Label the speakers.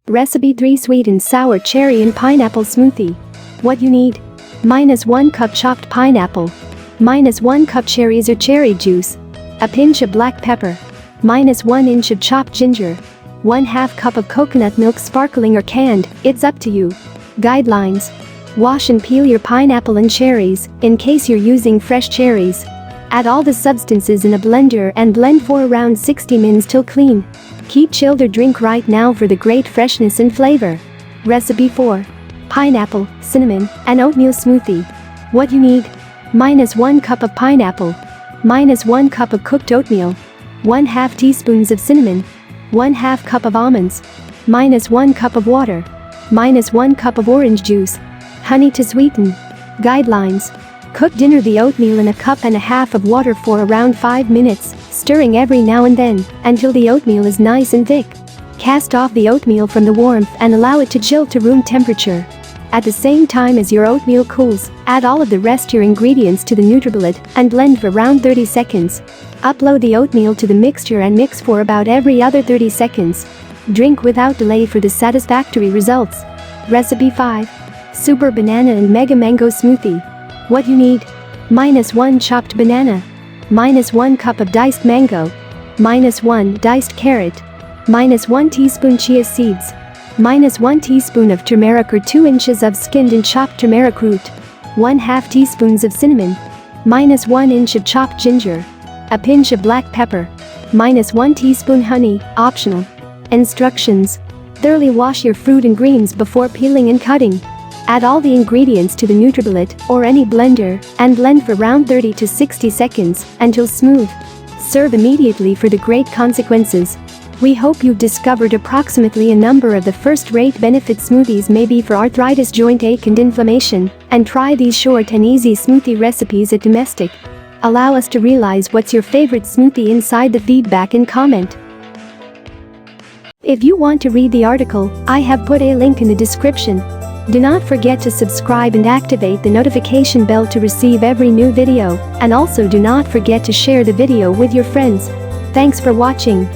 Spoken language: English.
Speaker 1: Recipe 3 Sweet and Sour Cherry and Pineapple Smoothie. What you need: -1 cup chopped pineapple, -1 cup cherries or cherry juice, a pinch of black pepper, -1 inch of chopped ginger, 1/2 cup of coconut milk sparkling or canned, it's up to you. Guidelines: wash and peel your pineapple and cherries, in case you're using fresh cherries. Add all the substances in a blender and blend for around 60 mins till clean. Keep chilled or drink right now for the great freshness and flavor. Recipe 4. Pineapple, cinnamon, and oatmeal smoothie. What you need: -1 cup of pineapple, -1 cup of cooked oatmeal, 1/2 teaspoons of cinnamon, 1/2 cup of almonds, -1 cup of water, -1 cup of orange juice, honey to sweeten. Guidelines: cook dinner the oatmeal in 1.5 cups of water for around 5 minutes, stirring every now and then, until the oatmeal is nice and thick. Cast off the oatmeal from the warmth and allow it to chill to room temperature. At the same time as your oatmeal cools, add all of the rest your ingredients to the NutriBullet and blend for around 30 seconds. Upload the oatmeal to the mixture and mix for about every other 30 seconds. Drink without delay for the satisfactory results. Recipe 5. Super Banana and Mega Mango Smoothie. What you need: -1 chopped banana, -1 cup of diced mango, -1 diced carrot, -1 teaspoon chia seeds, -1 teaspoon of turmeric or 2 inches of skinned and chopped turmeric root, 1/2 teaspoons of cinnamon, -1 inch of chopped ginger, a pinch of black pepper, -1 teaspoon honey, optional. Instructions: thoroughly wash your fruit and greens before peeling and cutting. Add all the ingredients to the NutriBullet or any blender and blend for around 30 to 60 seconds until smooth. Serve immediately for the great consequences. We hope you've discovered approximately a number of the first-rate benefit smoothies may be for arthritis, joint ache and inflammation, and try these short and easy smoothie recipes at Domestic. Allow us to realize what's your favorite smoothie inside the feedback and comment. If you want to read the article, I have put a link in the description. Do not forget to subscribe and activate the notification bell to receive every new video, and also do not forget to share the video with your friends. Thanks for watching.